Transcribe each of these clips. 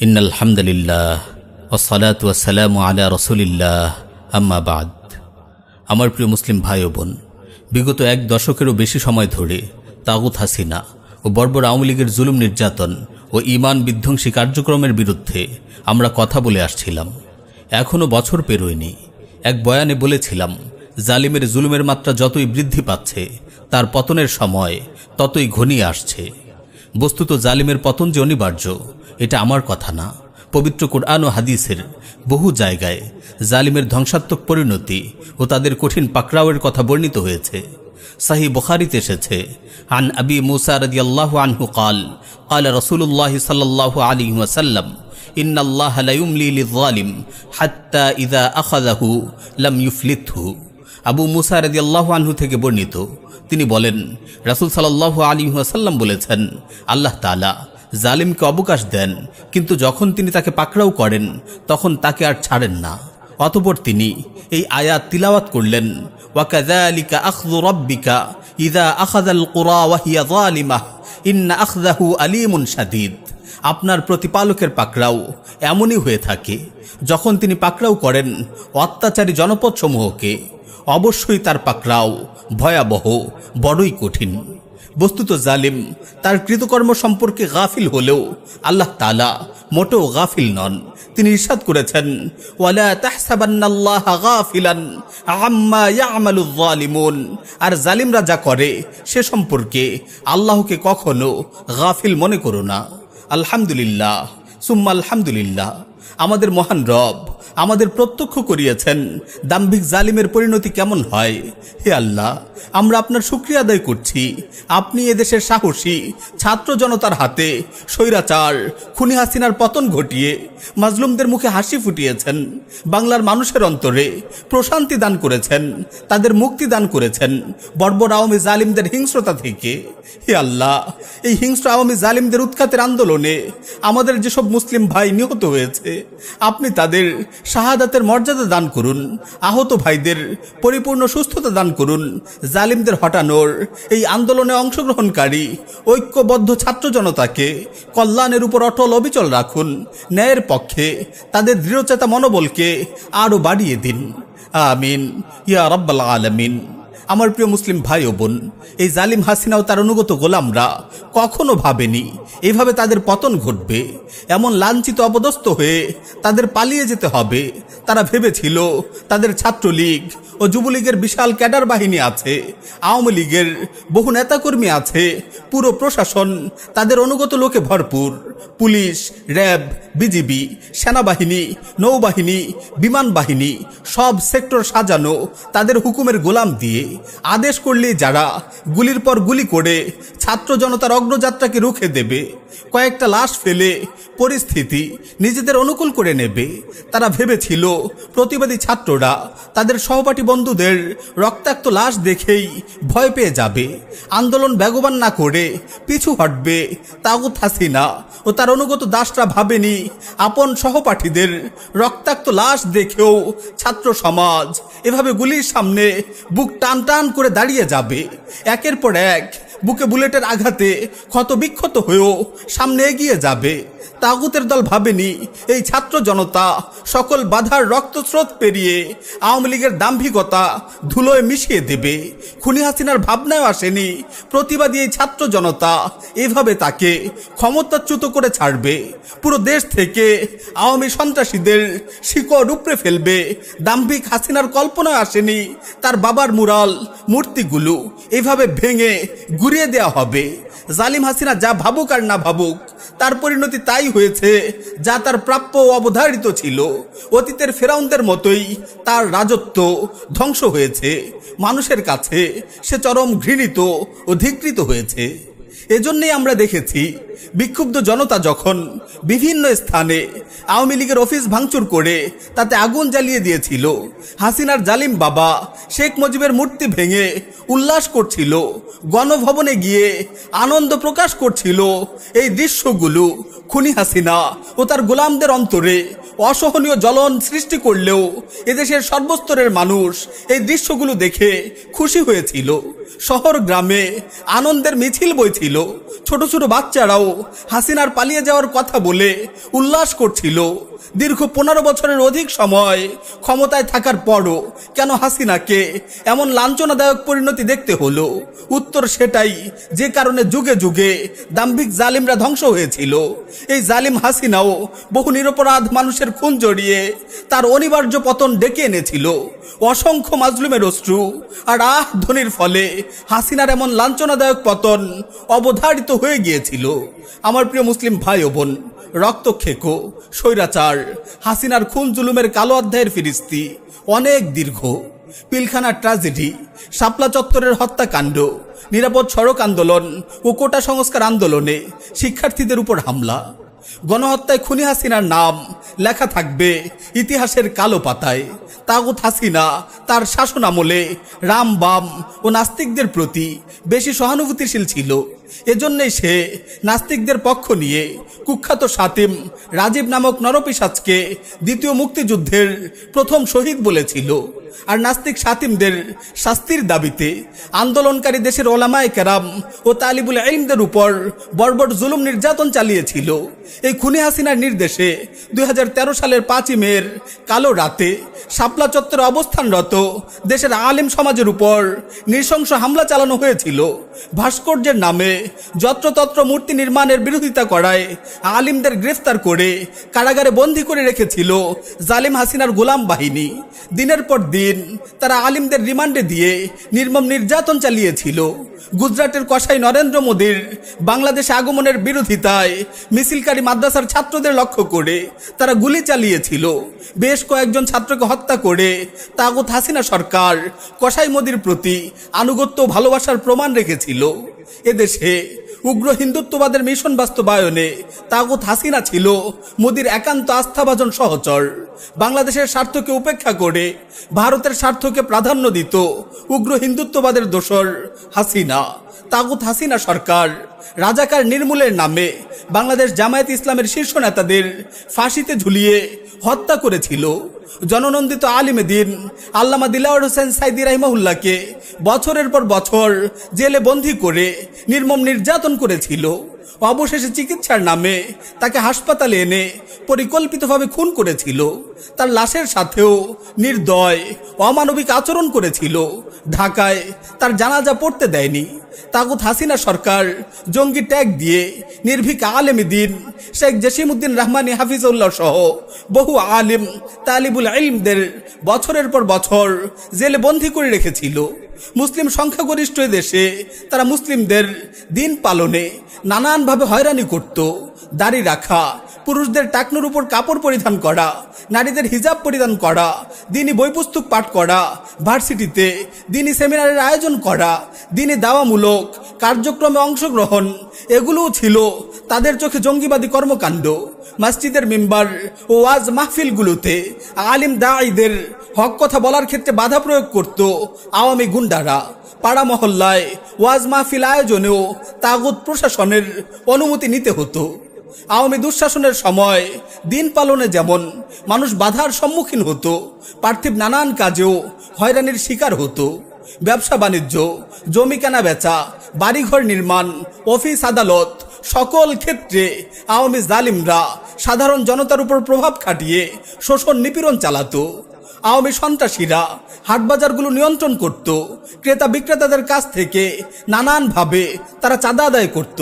ইন্নাল হামদুলিল্লাহ ওয়াসসালাতু ওয়াসসালামু আলা রাসূলিল্লাহ আম্মা বাদ। আমার প্রিয় মুসলিম ভাই ও বোন, বিগত এক দশকেরও বেশি সময় ধরে তাগুত হাসিনা ও বর্বর আওয়ামী লীগের জুলুম নির্যাতন ও ঈমান বিধ্বংসী কার্যক্রমের বিরুদ্ধে আমরা কথা বলে আসছিলাম। এখনও বছর পেরোয়নি। এক বয়ানে বলেছিলাম, জালিমের জুলুমের মাত্রা যতই বৃদ্ধি পাচ্ছে তার পতনের সময় ততই ঘনিয়ে আসছে। বস্তুত জালিমের পতন যে অনিবার্য, এটা আমার কথা না। পবিত্র কুরআন ও হাদিসের বহু জায়গায় জালিমের ধ্বংসাত্মক পরিণতি ও তাদের কঠিন পাকড়াওয়ের কথা বর্ণিত হয়েছে। সহিহ বুখারীতে এসেছে, আন আবি মুসা রাদিয়াল্লাহু আনহু قال قال رسول الله صلى الله عليه وسلم إن الله لا يملي للظالم حتى إذا أخذه لم يفلته। আবু মুসা রাদিয়াল্লাহু আনহু থেকে বর্ণিত, তিনি বলেন, রাসূল সাল্লাল্লাহু আলাইহি ওয়াসাল্লাম বলেছেন, আল্লাহ তাআলা জালিমকে অবকাশ দেন, কিন্তু যখন তিনি তাকে পাকড়াও করেন তখন তাকে আর ছাড়েন না। অতঃপর তিনি এই আয়াত তিলাওয়াত করলেন, ওয়াকাযালিকা আখযু রাব্বিকা ইযা আখাযাল কুরা ওয়া হিয়া যালিমাহ ইন্না আখযাহু আলীমুন শাদীদ। আপনার প্রতিপালকের পাকড়াও এমনই হয়ে থাকে, যখন তিনি পাকড়াও করেন অত্যাচারী জনপদসমূহকে, অবশ্যই তার পাকড়াও ভয়াবহ, বড়ই কঠিন। বস্তুত জালিম তার কৃতকর্ম সম্পর্কে গাফিল হলেও আল্লাহ তাআলা মোটেও গাফিল নন। তিনি ইরশাদ করেছেন, ওয়ালা তাহসাবান্নাল্লাহা গাফিলান আম্মা ইয়ামালুয যালিমুন। আর জালিমরা যা করে সে সম্পর্কে আল্লাহকে কখনো গাফিল মনে করো না। আলহামদুলিল্লাহ সুম্মা আলহামদুলিল্লাহ, আমাদের মহান রব আমাদের প্রত্যক্ষ করিয়েছেন দাম্ভিক জালিমের পরিণতি কেমন হয়। হে আল্লাহ, আমরা আপনার শুকরিয়া আদায় করছি। আপনি এদেশের সাহসী ছাত্র জনতার হাতে স্বৈরাচার খুনি হাসিনার পতন ঘটিয়ে মাজলুমদের মুখে হাসি ফুটিয়েছেন, বাংলার মানুষের অন্তরে প্রশান্তি দান করেছেন, তাদের মুক্তি দান করেছেন বর্বর আওয়ামী জালিমদের হিংস্রতা থেকে। হে আল্লাহ, এই হিংস্র আওয়ামী জালিমদের উৎখাতের আন্দোলনে আমাদের যেসব মুসলিম ভাই নিহত হয়েছে, আপনি তাদের শাহাদাতের মর্যাদা দান করুন, আহত ভাইদের পরিপূর্ণ সুস্থতা দান করুন। জালিমদের হটানোর এই আন্দোলনে অংশগ্রহণকারী ঐক্যবদ্ধ ছাত্র জনতাকে কল্যাণের উপর অটল অবিচল রাখুন। ন্যায়ের পক্ষে তাদের দৃঢ়চেতা মনোবলকে আরও বাড়িয়ে দিন। আমিন ইয়া রাব্বাল আলামিন। আমার প্রিয় মুসলিম ভাই ও বোন, এই জালিম হাসিনা ও তার অনুগত গোলামরা কখনো ভাবেনি এইভাবে তাদের পতন ঘটবে। এমন লাঞ্ছিত অপদস্থ হয়ে তাদের পালিয়ে যেতে হবে। তারা ভেবেছিল তাদের ছাত্রলীগ ও যুবলীগের বিশাল ক্যাডার বাহিনী আছে, আওয়ামী লীগের বহু নেতাকর্মী আছে, পুরো প্রশাসন তাদের অনুগত লোকে ভরপুর। পুলিশ, র্যাব, বিজিবি, সেনাবাহিনী, নৌবাহিনী, বিমান বাহিনী, সব সেক্টর সাজানো তাদের হুকুমের গোলাম দিয়ে। আদেশ করলে যারা গুলির পর গুলি করে ছাত্র জনতার অগ্রযাত্রাকে রুখে দেবে, কয়েকটা লাশ ফেলে পরিস্থিতি নিজেদের অনুকূল করে নেবে। তারা ভেবেছিল প্রতিবাদী ছাত্ররা তাদের সহপাঠী বন্ধুদের রক্তাক্ত লাশ দেখেই ভয় পেয়ে যাবে, আন্দোলন বেগবান না করে পিছু হটবে। তাগুত হাসিনা ও তার অনুগত দাসরা ভাবেনি আপন সহপাঠীদের রক্তাক্ত লাশ দেখেও ছাত্র সমাজ এভাবে গুলির সামনে বুক টান টান করে দাঁড়িয়ে যাবে। একের পর এক বুকে বুলেটের আঘাতে ক্ষত বিক্ষত হয়েও সামনে এগিয়ে যাবে। তাগুতের দল ভাবেনি এই ছাত্র জনতা সকল বাধার রক্তস্রোত পেরিয়ে আওয়ামী লীগের দাম্ভিকতা ধুলোয় মিশিয়ে দেবে। খুনি হাসিনার ভাবনায় আসেনি প্রতিবাদী এই ছাত্র জনতা এভাবে তাকে ক্ষমতাচ্যুত করে ছাড়বে, পুরো দেশ থেকে আওয়ামী সন্ত্রাসীদের শিকড় উপড়ে ফেলবে। দাম্ভিক হাসিনার কল্পনায় আসেনি তার বাবার মুরাল মূর্তিগুলো এভাবে ভেঙে গুড়িয়ে দেওয়া হবে। জালিম হাসিনা যা ভাবুক আর না ভাবুক, তার পরিণতি তাই হয়েছে যা তার প্রাপ্য ও অবধারিত ছিল। অতীতের ফেরাউনদের মতোই তার রাজত্ব ধ্বংস হয়েছে। মানুষের কাছে সে চরম ঘৃণিত ও ধিক্কৃত হয়েছে। এজন্যই আমরা দেখেছি বিক্ষুব্ধ জনতা যখন বিভিন্ন স্থানে আওয়ামী লীগের অফিস ভাঙচুর করে তাতে আগুন জ্বালিয়ে দিয়েছিল, হাসিনার জালিম বাবা শেখ মুজিবের মূর্তি ভেঙে উল্লাস করছিল, গণভবনে গিয়ে আনন্দ প্রকাশ করছিল, এই দৃশ্যগুলো খুনি হাসিনা ও তার গোলামদের অন্তরে অসহনীয় জ্বলন সৃষ্টি করলেও এদেশের সর্বস্তরের মানুষ এই দৃশ্যগুলো দেখে খুশি হয়েছিল। শহর গ্রামে আনন্দের মিছিল বইছিল। ছোট ছোট বাচ্চারাও হাসিনার পালিয়ে যাওয়ার কথা বলে উল্লাস করছিল। দীর্ঘ 15 বছরের অধিক সময় ক্ষমতায় থাকার পরও কেন হাসিনাকে এমন লাঞ্ছনাদায়ক পরিণতি দেখতে হলো? উত্তর সেটাই, যে কারণে যুগে যুগে দাম্ভিক জালিমরা ধ্বংস হয়েছিল। এই জালিম হাসিনাও বহু নিরপরাধ মানুষের খুন জড়িয়ে তার অনিবার্য পতন ডেকে এনেছিল। অসংখ্য মাজলুমের অশ্রু আর ধ্বনির ফলে হাসিনার এমন লাঞ্ছনাদায়ক পতন অবধারিত হয়ে গিয়েছিল। আমার প্রিয় মুসলিম ভাই ও বোন, রক্তক্ষেকো, স্বৈরাচার, হাসিনার খুন জুলুমের কালো অধ্যায়ের ফিরিস্তি অনেক দীর্ঘ। পিলখানার ট্র্যাজেডি, শাপলা চত্বরের হত্যাকাণ্ড, নিরাপদ সড়ক আন্দোলন ও কোটা সংস্কার আন্দোলনে শিক্ষার্থীদের উপর হামলা, গণহত্যায় খুনি হাসিনার নাম লেখা থাকবে ইতিহাসের কালো পাতায়। তাগুত হাসিনা তার শাসন আমলে রাম, বাম ও নাস্তিকদের প্রতি বেশি সহানুভূতিশীল ছিল। এজন্যই সে নাস্তিকদের পক্ষ নিয়ে কুখ্যাত সাতিম রাজীব নামক নরপিশাচকে দ্বিতীয় মুক্তিযুদ্ধের প্রথম শহীদ বলেছিল। আর নাস্তিক সাতিমদের শাস্তির দাবিতে আন্দোলনকারী দেশের ওলামায়ে কেরাম ও তালিবুল ইলমদের উপর বর্বর জুলুম নির্যাতন চালিয়েছিল। এই খুনি হাসিনার নির্দেশে 2013 সালের 5ই মের কালো রাতে শাপলা চত্বরে অবস্থানরত দেশের আলেম সমাজের উপর নৃশংস হামলা চালানো হয়েছিল। ভাস্কর্যের নামে যত্রতত্র মূর্তি নির্মাণের বিরোধিতা করায় আলিমদের গ্রেফতার করে কারাগারে বন্দী করে রেখেছিল জালিম হাসিনার গোলাম বাহিনী। দিনের পর দিন তারা আলিমদের রিমান্ডে দিয়ে নির্মম নির্যাতন চালিয়েছিল। গুজরাটের কসাই নরেন্দ্র মোদীর বাংলাদেশে আগমনের বিরোধিতায় মিছিলকারী মাদ্রাসার ছাত্রদের লক্ষ্য করে তারা গুলি চালিয়েছিল। বেশ কয়েকজন ছাত্রকে হত্যা করে তাগুত হাসিনা সরকার কসাই মোদীর প্রতি আনুগত্য ও ভালোবাসার প্রমাণ রেখেছিল। এদেশে উগ্র হিন্দুত্ববাদের মিশন বাস্তবায়নে তাগুত হাসিনা ছিল মোদীর একান্ত আস্থাভাজন সহচর। বাংলাদেশের স্বার্থকে উপেক্ষা করে ভারতের স্বার্থকে প্রাধান্য দিত উগ্র হিন্দুত্ববাদের দোসর হাসিনা। তাগুত হাসিনা সরকার রাজাকার নির্মূলের নামে বাংলাদেশ জামায়াত ইসলামের শীর্ষ নেতাদের ফাঁসিতে ঝুলিয়ে হত্যা করেছিল। জননন্দিত আলিমে দিন আল্লামা দিলাওয়ার হোসেন সাইদি রাহিমাহুল্লাহকে বছরের পর বছর জেলে বন্দী করে নির্মম নির্যাতন করেছিল। অবশেষে চিকিৎসার নামে তাকে হাসপাতালে এনে পরিকল্পিতভাবে খুন করেছিল। তার লাশের সাথেও নির্দয় অমানবিক আচরণ করেছিল। ঢাকায় তার জানাজা পড়তে দেয়নি। তাগুত হাসিনা সরকার জঙ্গি ট্যাগ দিয়ে নির্ভীক আলেমে দিন শেখ জসিমউদ্দিন রহমানী হাফিজউল্লাহ সহ বহু আলিম তালিবুল ইলমদের বছরের পর বছর জেলে বন্দী করে রেখেছিল। মুসলিম সংখ্যাগরিষ্ঠ দেশে তারা মুসলিমদের দিন পালনে নানানভাবে হয়রানি করত। দাড়ি রাখা, পুরুষদের টাকনুর উপর কাপড় পরিধান করা, নারীদের হিজাব পরিধান করা, দিনী বই পুস্তক পাঠ করা, ভার্সিটিতে দিনী সেমিনারের আয়োজন করা, দিনী দাওয়ামূলক কার্যক্রমে অংশগ্রহণ, এগুলোও ছিল তাদের চোখে জঙ্গিবাদী কর্মকাণ্ড। মসজিদের মিম্বার ও ওয়াজ মাহফিলগুলোতে আলিম দাঈদের হক কথা বলার ক্ষেত্রে বাধা প্রয়োগ করত আওয়ামী গুন্ডারা। পাড়া মহল্লায় ওয়াজ মাহফিল আয়োজনেও তাগুত প্রশাসনের অনুমতি নিতে হতো। আওয়ামী দুঃশাসনের সময় দিন পালনে যেমন মানুষ বাধার সম্মুখীন হতো, পার্থিব নানান কাজেও হয়রানির শিকার হতো। ব্যবসা বাণিজ্য, জমি কেনা বেচা, বাড়িঘর নির্মাণ, অফিস আদালত সকল ক্ষেত্রে আওয়ামী জালিমরা সাধারণ জনতার উপর প্রভাব খাটিয়ে শোষণ নিপীড়ন চালাতো। আওয়ামী সন্ত্রাসীরা হাটবাজারগুলো নিয়ন্ত্রণ করত। ক্রেতা বিক্রেতাদের কাছ থেকে নানানভাবে তারা চাঁদা আদায় করত।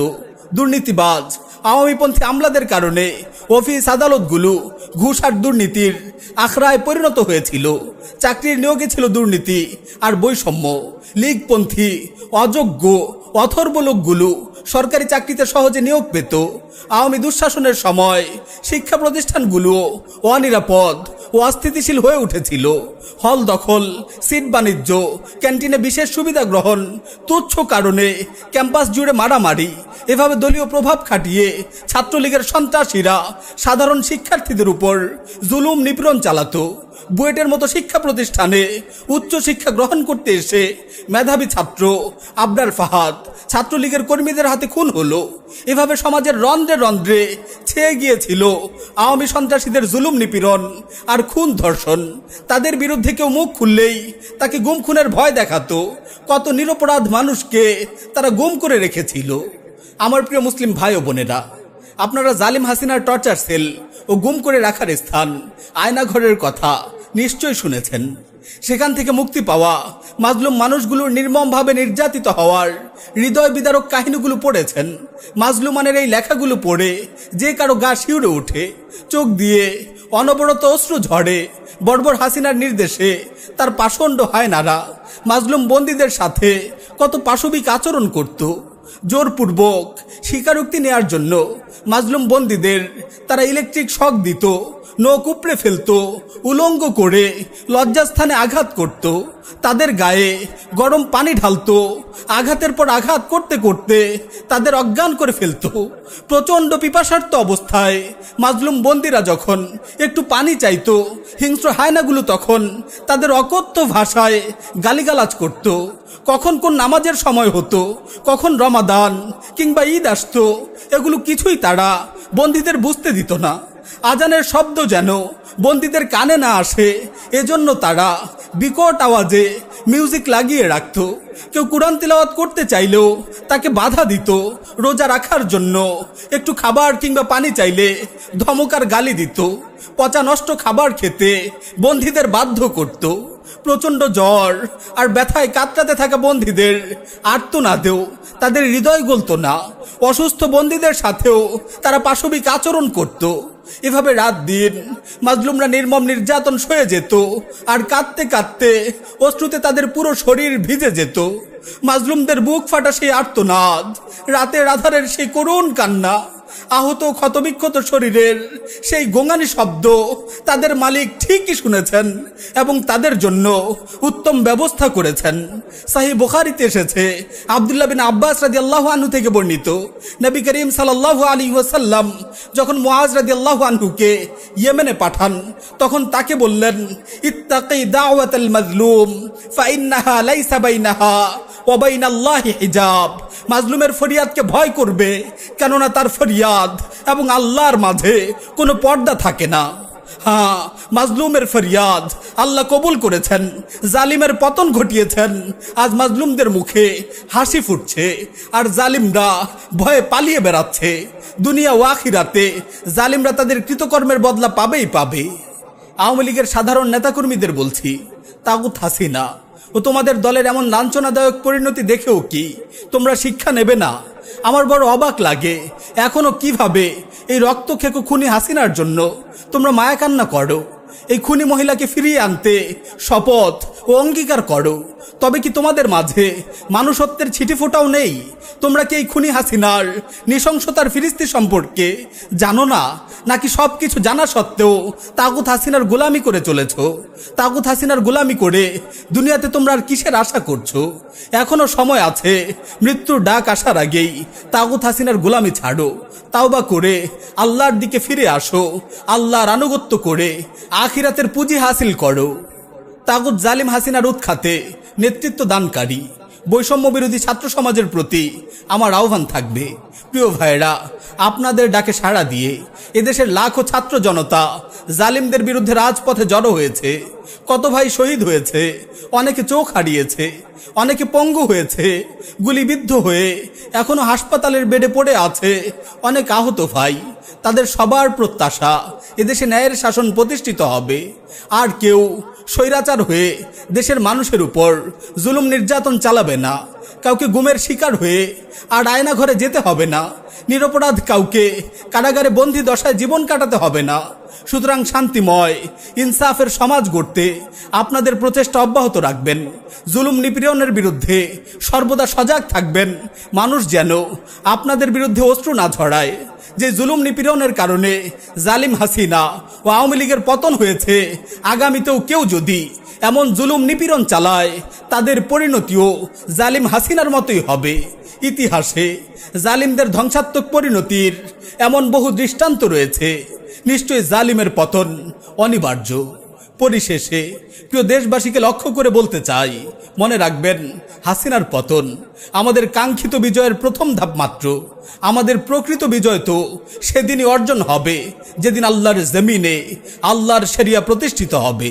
দুর্নীতিবাজ আওয়ামীপন্থী আমলাদের কারণে অফিস আদালতগুলো ঘুষ আর দুর্নীতির আখড়ায় পরিণত হয়েছিল। চাকরির নিয়োগে ছিল দুর্নীতি আর বৈষম্য। লীগপন্থী অযোগ্য অথর্ব লোকগুলো সরকারি চাকরিতে সহজে নিয়োগ পেত। আওয়ামী দুঃশাসনের সময় শিক্ষা প্রতিষ্ঠানগুলো অনিরাপদ ও অস্থিতিশীল হয়ে উঠেছিল। হল দখল, সিট বাণিজ্য, ক্যান্টিনে বিশেষ সুবিধা গ্রহণ, তুচ্ছ কারণে ক্যাম্পাস জুড়ে মারামারি, এভাবে দলীয় প্রভাব খাটিয়ে ছাত্রলীগের সন্ত্রাসীরা সাধারণ শিক্ষার্থীদের উপর জুলুম নিপীড়ন চালাতো। বুয়েটের মতো শিক্ষা প্রতিষ্ঠানে উচ্চ শিক্ষা গ্রহণ করতে এসে মেধাবী ছাত্র আবরার ফাহাদ ছাত্রলীগের কর্মীদের হাতে খুন হলো। এভাবে সমাজের রন্ধ্রে রন্ধ্রে ছেয়ে গিয়েছিল আওয়ামী সন্ত্রাসীদের জুলুম নিপীড়ন আর খুন ধর্ষণ। তাদের বিরুদ্ধে কেউ মুখ খুললেই তাকে গুম খুনের ভয় দেখাতো। কত নিরপরাধ মানুষকে তারা গুম করে রেখেছিল। আমার প্রিয় মুসলিম ভাই ও বোনেরা, আপনারা জালিম হাসিনার টর্চার সেল ও গুম করে রাখার স্থান আয়নাঘরের কথা নিশ্চয়ই শুনেছেন। সেখান থেকে মুক্তি পাওয়া মাজলুম মানুষগুলোর নির্মমভাবে নির্যাতিত হওয়ার হৃদয় বিদারক কাহিনীগুলো পড়েছেন। মাজলুমানের এই লেখাগুলো পড়ে যে কারো গা শিউরে ওঠে, চোখ দিয়ে অনবরত অশ্রু ঝরে। বর্বর হাসিনার নির্দেশে তার পাষণ্ড হায়নারা মাজলুম বন্দীদের সাথে কত পাশবিক আচরণ করত। জোরপূর্বক স্বীকারোক্তি নেয়ার জন্য মাজলুম বন্দীদের তারা ইলেকট্রিক শক দিত, নখ উপড়ে ফেলত, উলঙ্গ করে লজ্জাস্থানে আঘাত করত, তাদের গায়ে গরম পানি ঢালত, আঘাতের পর আঘাত করতে করতে তাদের অজ্ঞান করে ফেলত। প্রচণ্ড পিপাসার্ত অবস্থায় মাজলুম বন্দীরা যখন একটু পানি চাইতো, হিংস্র হায়নাগুলো তখন তাদের অকথ্য ভাষায় গালিগালাজ করত। কখন কোন নামাজের সময় হতো, কখন রমাদান কিংবা ঈদ আসতো, এগুলো কিছুই তারা বন্দীদের বুঝতে দিত না। আজানের শব্দ যেন বন্দীদের কানে না আসে, এজন্য তারা বিকট আওয়াজে মিউজিক লাগিয়ে রাখত। কেউ কুরআন তিলাওয়াত করতে চাইলেও তাকে বাধা দিত। রোজা রাখার জন্য একটু খাবার কিংবা পানি চাইলে ধমকার গালি দিত। পচা নষ্ট খাবার খেতে বন্দীদের বাধ্য করত। প্রচণ্ড জ্বর আর ব্যথায় কাতরাতে থাকা বন্দীদের আর্তনাদেও তাদের হৃদয় গলত না। অসুস্থ বন্দীদের সাথেও তারা পাশবিক আচরণ করত। এভাবে রাত দিন মাজলুমরা নির্মম নির্যাতন সয়ে যেত, আর কাঁদতে কাঁদতে অশ্রুতে তাদের পুরো শরীর ভিজে যেত। মাজলুমদের বুক ফাটা সেই আর্তনাদ, রাতের আধারের সেই করুণ কান্না, আহত ক্ষতবিক্ষত শরীরের সেই গোঙানি শব্দ তাদের মালিক ঠিকই শুনেছেন এবং তাদের জন্য উত্তম ব্যবস্থা করেছেন। সহিহ বুখারীতে এসেছে, আব্দুল্লাহ বিন আব্বাস রাদিয়াল্লাহু আনহু থেকে বর্ণিত, নবী করিম সাল্লাল্লাহু আলাইহি ওয়াসাল্লাম যখন মুআজ রাদিয়াল্লাহু আনহুকে ইয়েমেনে পাঠান, তখন তাকে বললেন, ইত্তাকি দাওয়াতাল মাজলুম ফাইন্নাহা লাইসা বাইনাহা ওয়া বাইনাল্লাহি হিজাব। মাজলুমের ফরিয়াদকে ভয় করবে, কেননা তার ফরিয়াদ এবং আল্লাহর মাঝে কোনো পর্দা থাকে না। হ্যাঁ, মাজলুমের ফরিয়াদ আল্লাহ কবুল করেছেন, জালিমের পতন ঘটিয়েছেন। আজ মাজলুমদের মুখে হাসি ফুটছে, আর জালিমরা ভয়ে পালিয়ে বেড়াচ্ছে। দুনিয়া ও আখিরাতে জালিমরা তাদের কৃতকর্মের বদলা পাবেই পাবে। আওয়ামী লীগের সাধারণ নেতাকর্মীদের বলছি, তাগুত হাসিনা ও তোমাদের দলের এমন লাঞ্ছনাদায়ক পরিণতি দেখেও কি তোমরা শিক্ষা নেবে না? আমার বড় অবাক লাগে, এখনো কিভাবে এই রক্তখেকো খুনি হাসিনার জন্য তোমরা মায়া কান্না করো। এই খুনি মহিলাকে ফিরিয়ে আনতে শপথ ও অঙ্গীকার করো। তবে কি তোমাদের মাঝে মানুষত্বের ছিটি ফোঁটাও নেই? তোমরা কি এই খুনি হাসিনার নৃশংসতার ফিরিস্তি সম্পর্কে জানো না? নাকি সব কিছু জানা সত্ত্বেও তাগুত হাসিনার গোলামি করে চলেছ? তাগুত হাসিনার গোলামি করে দুনিয়াতে তোমরা আর কিসের আশা করছো? এখনো সময় আছে। মৃত্যুর ডাক আসার আগেই তাগুত হাসিনার গোলামি ছাড়ো, তাওবা করে আল্লাহর দিকে ফিরে আসো, আল্লাহর আনুগত্য করে আখিরাতের পুঁজি হাসিল করো। তাগুত জালিম হাসিনার উৎখাতে নেতৃত্ব দানকারী বৈষম্য বিরোধী ছাত্র সমাজের প্রতি আমার আহ্বান থাকবে, প্রিয় ভাইয়েরা, আপনাদের ডাকে সাড়া দিয়ে এদেশের লাখো ছাত্র জনতা জালিমদের বিরুদ্ধে রাজপথে জড়ো হয়েছে। কত ভাই শহীদ হয়েছে, অনেকে চোখ হারিয়েছে, অনেকে পঙ্গু হয়েছে, গুলিবিদ্ধ হয়ে এখনো হাসপাতালের বেডে পড়ে আছে অনেক আহত ভাই। তাদের সবার প্রত্যাশা এদেশে ন্যায়ের শাসন প্রতিষ্ঠিত হবে, আর কেউ স্বৈরাচার হয়ে দেশের মানুষের উপর জুলুম নির্যাতন চালাবে না। কাউকে গুমের শিকার হয়ে আর আয়না ঘরে যেতে হবে না। নিরপরাধ কাউকে কারাগারে বন্দী দশায় জীবন কাটাতে হবে না। সুতরাং শান্তিময় ইনসাফের সমাজ গড়তে আপনাদের প্রচেষ্টা অব্যাহত রাখবেন। জুলুম নিপীড়নের বিরুদ্ধে সর্বদা সজাগ থাকবেন। মানুষ যেন আপনাদের বিরুদ্ধে অশ্রু না ঝরায়। যে জুলুম নিপীড়নের কারণে জালিম হাসিনা ও আওয়ামী লীগের পতন হয়েছে, আগামীতেও কেউ যদি এমন জুলুম নিপীড়ন চালায়, তাদের পরিণতিও জালিম হাসিনার মতোই হবে। ইতিহাসে জালিমদের ধ্বংসাত্মক পরিণতির এমন বহু দৃষ্টান্ত রয়েছে। নিশ্চয়ই জালিমের পতন অনিবার্য। পরিশেষে প্রিয় দেশবাসীকে লক্ষ্য করে বলতে চাই, মনে রাখবেন হাসিনার পতন আমাদের কাঙ্ক্ষিত বিজয়ের প্রথম ধাপ মাত্র। আমাদের প্রকৃত বিজয় তো সেদিনই অর্জন হবে যেদিন আল্লাহর জমিনে আল্লাহর শরিয়া প্রতিষ্ঠিত হবে।